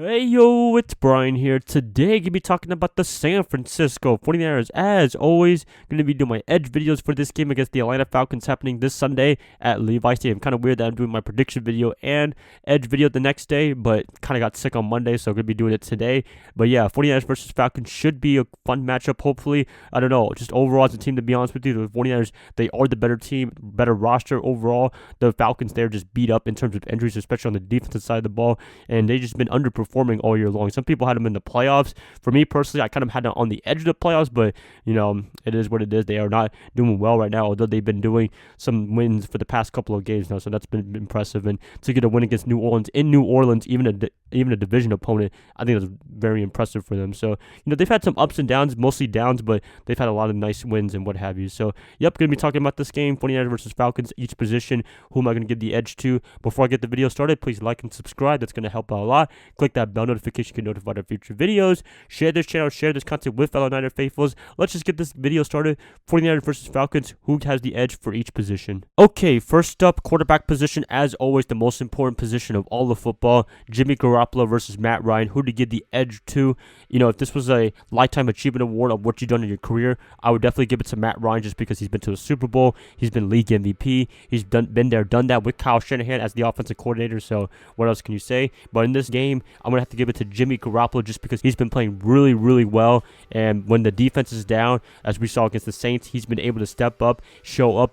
Hey yo, it's Brian here. Today, gonna be talking about the San Francisco 49ers. As always, gonna be doing my edge videos for this game against the Atlanta Falcons happening this Sunday at Levi Stadium. Kind of weird that I'm doing my prediction video and edge video the next day, but kind of got sick on Monday, so gonna be doing it today. But yeah, 49ers versus Falcons should be a fun matchup, hopefully. I don't know, just overall as a team, to be honest with you, the 49ers, they are the better team, better roster overall. The Falcons, they're just beat up in terms of injuries, especially on the defensive side of the ball, and they've just been underperforming all year long. Some people had them in the playoffs. For me personally, I kind of had them on the edge of the playoffs, but you know, it is what it is. They are not doing well right now, although they've been doing some wins for the past couple of games now, so that's been impressive. And to get a win against New Orleans in New Orleans, even a division opponent, I think that's very impressive for them. So, you know, they've had some ups and downs, mostly downs, but they've had a lot of nice wins and what have you. So, yep, going to be talking about this game, 49ers versus Falcons, each position. Who am I going to give the edge to? Before I get the video started, please like and subscribe. That's going to help out a lot. Click that bell notification to get notified of future videos. Share this channel, share this content with fellow Niner faithfuls. Let's just get this video started. 49ers versus Falcons. Who has the edge for each position? Okay, first up, quarterback position. As always, the most important position of all of football. Jimmy Garoppolo versus Matt Ryan. Who to give the edge to? You know, if this was a lifetime achievement award of what you've done in your career, I would definitely give it to Matt Ryan just because he's been to a Super Bowl. He's been league MVP. He's been there, done that with Kyle Shanahan as the offensive coordinator. So what else can you say? But in this game, I'm going to have to give it to Jimmy Garoppolo just because he's been playing really, really well. And when the defense is down, as we saw against the Saints, he's been able to step up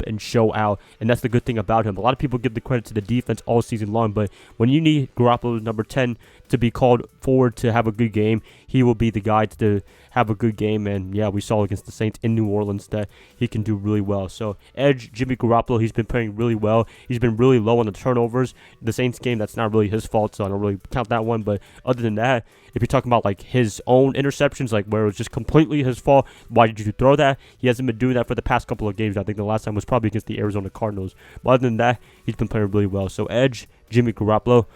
and show out. And that's the good thing about him. A lot of people give the credit to the defense all season long, but when you need Garoppolo's number 10 to be called forward to have a good game, he will be the guy to have a good game. And yeah, we saw against the Saints in New Orleans that he can do really well. So edge, Jimmy Garoppolo, he's been playing really well. He's been really low on the turnovers. The Saints game, that's not really his fault, so I don't really count that one. But other than that, if you're talking about like his own interceptions, like where it was just completely his fault, why did you throw that? He hasn't been doing that for the past couple of games. I think the last time was probably against the Arizona Cardinals. But other than that, he's been playing really well. So edge, Jimmy Garoppolo,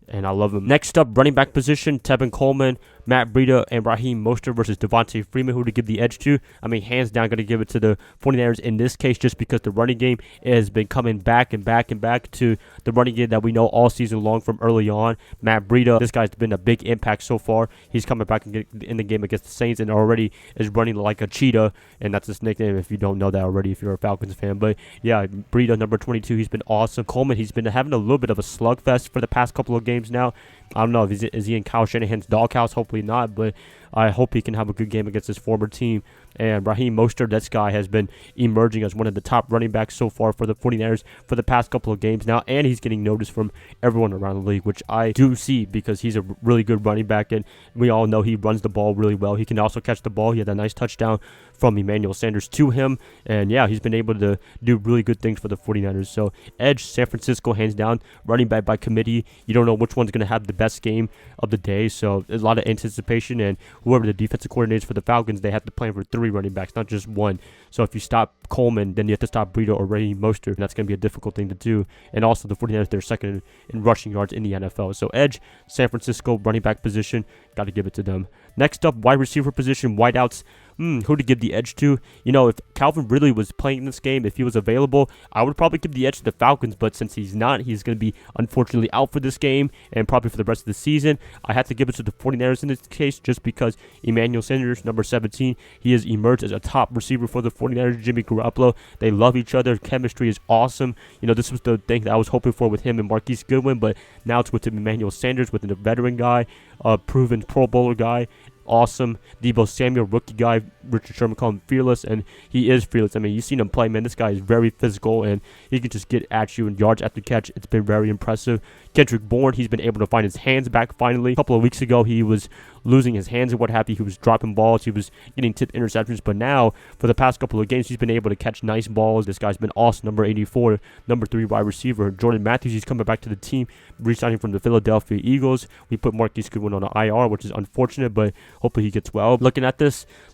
and I love him. Next up, running back position, Tevin Coleman, Matt Breida, and Raheem Mostert versus Devontae Freeman. Who to give the edge to? I mean, hands down, going to give it to the 49ers in this case just because the running game has been coming back and back and back to the running game that we know all season long from early on. Matt Breida, this guy's been a big impact so far. He's coming back in the game against the Saints and already is running like a cheetah, and that's his nickname if you don't know that already if you're a Falcons fan. But yeah, Breida, number 22, he's been awesome. Coleman, he's been having a little bit of a slugfest for the past couple of games now. I don't know if is he in Kyle Shanahan's doghouse. Hopefully not, but I hope he can have a good game against his former team. And Raheem Mostert, this guy has been emerging as one of the top running backs so far for the 49ers for the past couple of games now, and he's getting noticed from everyone around the league, which I do see because he's a really good running back, and we all know he runs the ball really well. He can also catch the ball. He had a nice touchdown from Emmanuel Sanders to him, and yeah, he's been able to do really good things for the 49ers. So edge, San Francisco, hands down. Running back by committee. You don't know which one's going to have the best game of the day, so there's a lot of anticipation, and whoever the defensive coordinator is for the Falcons, they have to plan for 3 running backs, not just one. So if you stop Coleman, then you have to stop Breida or Raheem Mostert, and that's going to be a difficult thing to do. And also the 49ers, they're second in rushing yards in the NFL. So edge, San Francisco, running back position, got to give it to them. Next up, wide receiver position, wideouts. Who to give the edge to? You know, if Calvin Ridley was playing in this game, if he was available, I would probably give the edge to the Falcons, but since he's not, he's going to be unfortunately out for this game and probably for the rest of the season. I have to give it to the 49ers in this case just because Emmanuel Sanders, number 17, he has emerged as a top receiver for the 49ers. Jimmy Garoppolo, they love each other. Chemistry is awesome. You know, this was the thing that I was hoping for with him and Marquise Goodwin, but now it's with Emmanuel Sanders, with a veteran guy, a proven Pro Bowler guy. Awesome. Deebo Samuel, rookie guy. Richard Sherman called him fearless, and he is fearless. I mean, you've seen him play, man. This guy is very physical, and he can just get at you in yards after catch. It's been very impressive. Kendrick Bourne, he's been able to find his hands back finally. A couple of weeks ago, he was losing his hands and what have you. He was dropping balls. He was getting tipped interceptions, but now, for the past couple of games, he's been able to catch nice balls. This guy's been awesome. Number 84, number 3 wide receiver. Jordan Matthews, he's coming back to the team, re-signing from the Philadelphia Eagles. We put Marquise Goodwin on an IR, which is unfortunate, but hopefully he gets well. Looking at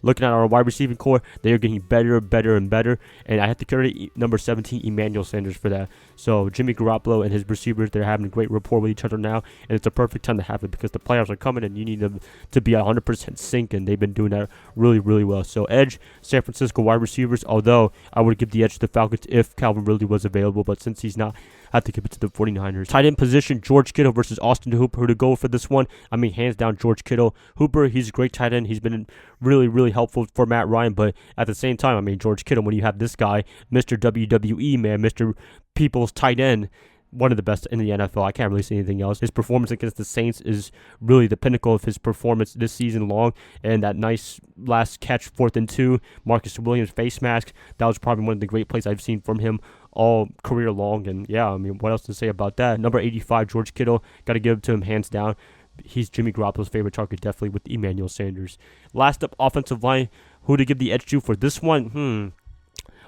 our wide receiving core, they are getting better, and better, and I have to credit number 17, Emmanuel Sanders, for that. So Jimmy Garoppolo and his receivers, they're having a great rapport with each other now, and it's a perfect time to have it because the playoffs are coming, and you need them to be 100% sync, and they've been doing that really, really well. So edge, San Francisco wide receivers, although I would give the edge to the Falcons if Calvin Ridley was available, but since he's not, I have to give it to the 49ers. Tight end position, George Kittle versus Austin Hooper. Who to go for this one? I mean, hands down, George Kittle. Hooper, he's a great tight end. He's been really, really helpful for Matt Ryan. But at the same time, I mean, George Kittle, when you have this guy, Mr. WWE, man, Mr. People's tight end, one of the best in the NFL. I can't really say anything else. His performance against the Saints is really the pinnacle of his performance this season long. And that nice last catch, 4th and 2, Marcus Williams face mask, that was probably one of the great plays I've seen from him all career long. And yeah, I mean, what else to say about that? Number 85, George Kittle, got to give it to him hands down. He's Jimmy Garoppolo's favorite target, definitely, with Emmanuel Sanders. Last up, offensive line. Who to give the edge to for this one?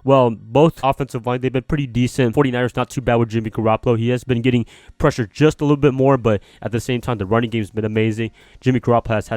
Well, both offensive line, they've been pretty decent. 49ers not too bad with Jimmy Garoppolo. He has been getting pressure just a little bit more, but at the same time, the running game's been amazing. Jimmy Garoppolo has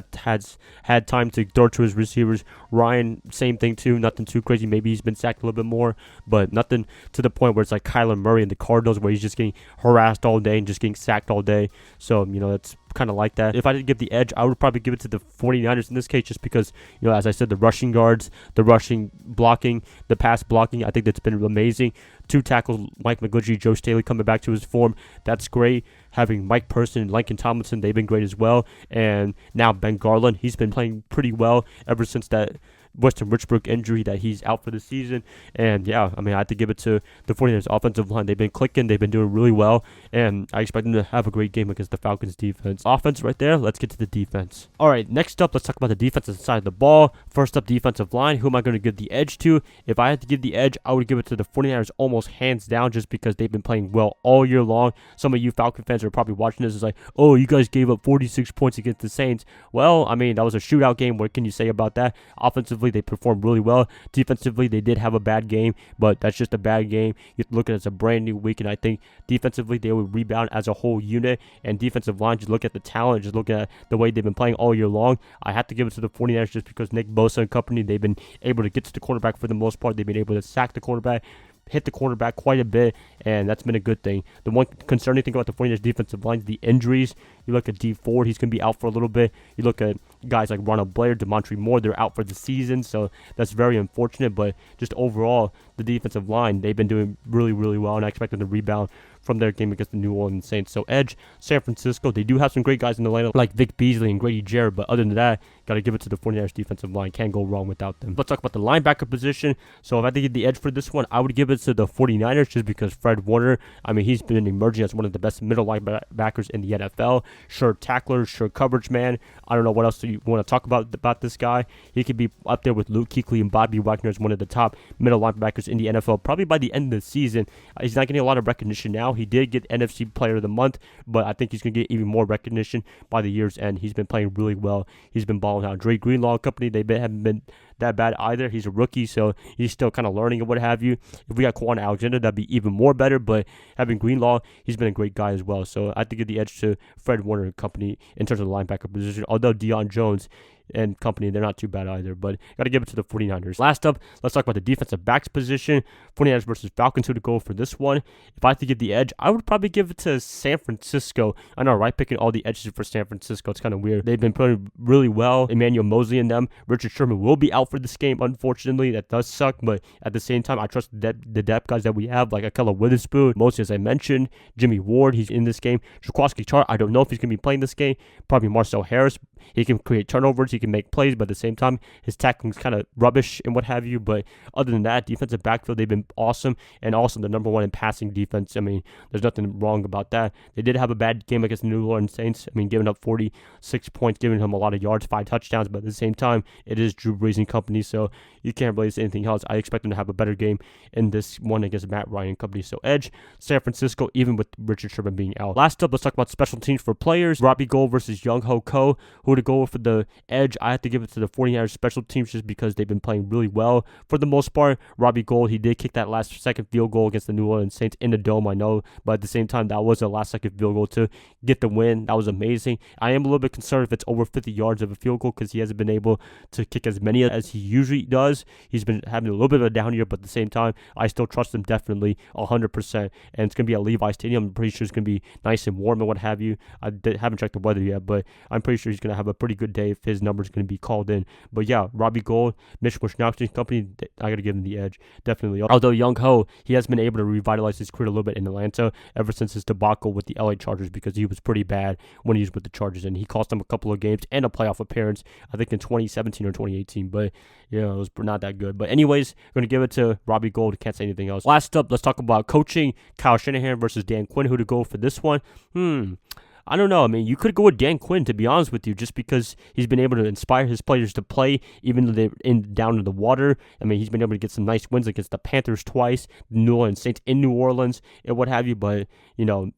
had time to throw to his receivers. Ryan, same thing too. Nothing too crazy. Maybe he's been sacked a little bit more, but nothing to the point where it's like Kyler Murray and the Cardinals, where he's just getting harassed all day and just getting sacked all day. So, that's kind of like that. If I did give the edge, I would probably give it to the 49ers in this case, just because, as I said, the rushing guards, the rushing blocking, the pass blocking, I think that's been amazing. 2 tackles, Mike McGlinchey, Joe Staley coming back to his form. That's great. Having Mike Person and Lincoln Tomlinson, they've been great as well. And now Ben Garland, he's been playing pretty well ever since that Weston Richburg injury that he's out for the season. And yeah, I mean, I have to give it to the 49ers offensive line. They've been clicking. They've been doing really well. And I expect them to have a great game against the Falcons defense. Offense right there. Let's get to the defense. All right, next up, let's talk about the defensive side of the ball. First up, defensive line. Who am I going to give the edge to? If I had to give the edge, I would give it to the 49ers almost hands down, just because they've been playing well all year long. Some of you Falcon fans are probably watching this is like, oh, you guys gave up 46 points against the Saints. Well, I mean, that was a shootout game. What can you say about that? Offensively, they performed really well. Defensively, they did have a bad game, but that's just a bad game. You have to look at it as a brand new week, and I think defensively, they would rebound as a whole unit. And defensive line, just look at the talent, just look at the way they've been playing all year long. I have to give it to the 49ers just because Nick Bosa and company, they've been able to get to the quarterback for the most part. They've been able to sack the quarterback, hit the quarterback quite a bit, and that's been a good thing. The one concerning thing about the 49ers defensive line is the injuries. You look at D Ford, he's going to be out for a little bit. You look at guys like Ronald Blair, Demontre Moore, they're out for the season, so that's very unfortunate. But just overall, the defensive line, they've been doing really, really well, and I expect them to rebound from their game against the New Orleans Saints. So edge, San Francisco, they do have some great guys in the lineup like Vic Beasley and Grady Jarrett, but other than that, got to give it to the 49ers defensive line. Can't go wrong without them. Let's talk about the linebacker position. So if I had to give the edge for this one, I would give it to the 49ers just because Fred Warner, I mean, he's been emerging as one of the best middle linebackers in the NFL. Sure tackler, sure coverage man. I don't know what else you want to talk about this guy. He could be up there with Luke Kuechly and Bobby Wagner as one of the top middle linebackers in the NFL probably by the end of the season. He's not getting a lot of recognition now. He did get NFC Player of the Month, but I think he's going to get even more recognition by the year's end. He's been playing really well. He's been balling out. Dre Greenlaw and company, haven't been that bad either. He's a rookie, so he's still kind of learning and what have you. If we got Quan Alexander, that'd be even more better, but having Greenlaw, he's been a great guy as well. So I have to give the edge to Fred Warner and company in terms of the linebacker position, although Deion Jones and company, they're not too bad either, but got to give it to the 49ers. Last up, let's talk about the defensive backs position. 49ers versus Falcons, who to go for this one. If I had to give the edge, I would probably give it to San Francisco. I know, right? Picking all the edges for San Francisco, it's kind of weird. They've been playing really well. Emmanuel Mosley and them. Richard Sherman will be out for this game, unfortunately. That does suck, but at the same time, I trust the depth guys that we have, like Akella Witherspoon, Mosley, as I mentioned. Jimmy Ward, he's in this game. Jaquaski Chart, I don't know if he's going to be playing this game. Probably Marcel Harris. He can create turnovers. He can make plays, but at the same time, his tackling's kind of rubbish and what have you. But other than that, defensive backfield, they've been awesome. And also the number one in passing defense. I mean, there's nothing wrong about that. They did have a bad game against the New Orleans Saints. I mean, giving up 46 points, giving him a lot of yards, 5 touchdowns. But at the same time, it is Drew Brees and company, so you can't really say anything else. I expect them to have a better game in this one against Matt Ryan and company. So edge, San Francisco, even with Richard Sherman being out. Last up, let's talk about special teams for players. Robbie Gould versus Young Ho Ko. Who to go for the edge? I have to give it to the 49ers special teams just because they've been playing really well for the most part. Robbie Gould, he did kick that last second field goal against the New Orleans Saints in the dome, I know, but at the same time, that was a last second field goal to get the win. That was amazing. I am a little bit concerned if it's over 50 yards of a field goal because he hasn't been able to kick as many as he usually does. He's been having a little bit of a down year, but at the same time, I still trust him definitely 100%. And it's going to be at Levi Stadium. I'm pretty sure it's going to be nice and warm and what have you. I haven't checked the weather yet, but I'm pretty sure he's going to have a pretty good day if his number's going to be called in. But yeah, Robbie Gould, Mitch Wishnowski's company, I got to give him the edge, definitely. Although Young Ho, he has been able to revitalize his career a little bit in Atlanta ever since his debacle with the LA Chargers, because he was pretty bad when he was with the Chargers, and he cost them a couple of games and a playoff appearance, I think in 2017 or 2018. But yeah, it was not that good. But anyways, going to give it to Robbie Gould. Can't say anything else. Last up, let's talk about coaching. Kyle Shanahan versus Dan Quinn. Who to go for this one? I don't know. I mean, you could go with Dan Quinn, to be honest with you, just because he's been able to inspire his players to play, even though they're down in the water. I mean, he's been able to get some nice wins against the Panthers twice, the New Orleans Saints in New Orleans, and what have you. But,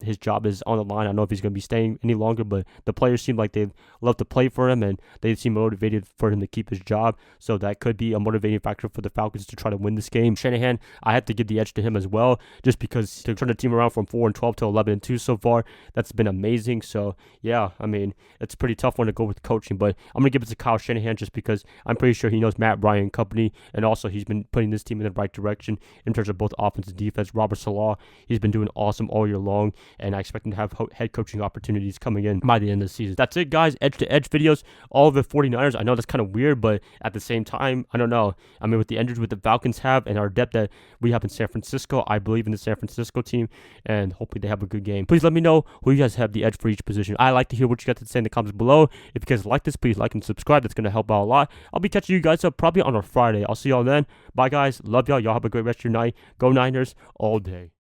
his job is on the line. I don't know if he's going to be staying any longer, but the players seem like they love to play for him, and they seem motivated for him to keep his job. So that could be a motivating factor for the Falcons to try to win this game. Shanahan, I have to give the edge to him as well, just because to turn the team around from 4-12 to 11-2 so far, that's been amazing. So, yeah, I mean, it's a pretty tough one to go with coaching, but I'm going to give it to Kyle Shanahan just because I'm pretty sure he knows Matt Ryan and company, and also he's been putting this team in the right direction in terms of both offense and defense. Robert Salah, he's been doing awesome all year long, and I expect him to have head coaching opportunities coming in by the end of the season. That's it, guys. Edge-to-edge videos, all of the 49ers. I know that's kind of weird, but at the same time, I don't know. I mean, with the injuries with the Falcons have and our depth that we have in San Francisco, I believe in the San Francisco team, and hopefully they have a good game. Please let me know who you guys have the edge for each position. I like to hear what you got to say in the comments below. If you guys like this, please like and subscribe. That's going to help out a lot. I'll be catching you guys up probably on a Friday. I'll see y'all then. Bye, guys. Love y'all. Y'all have a great rest of your night. Go Niners all day.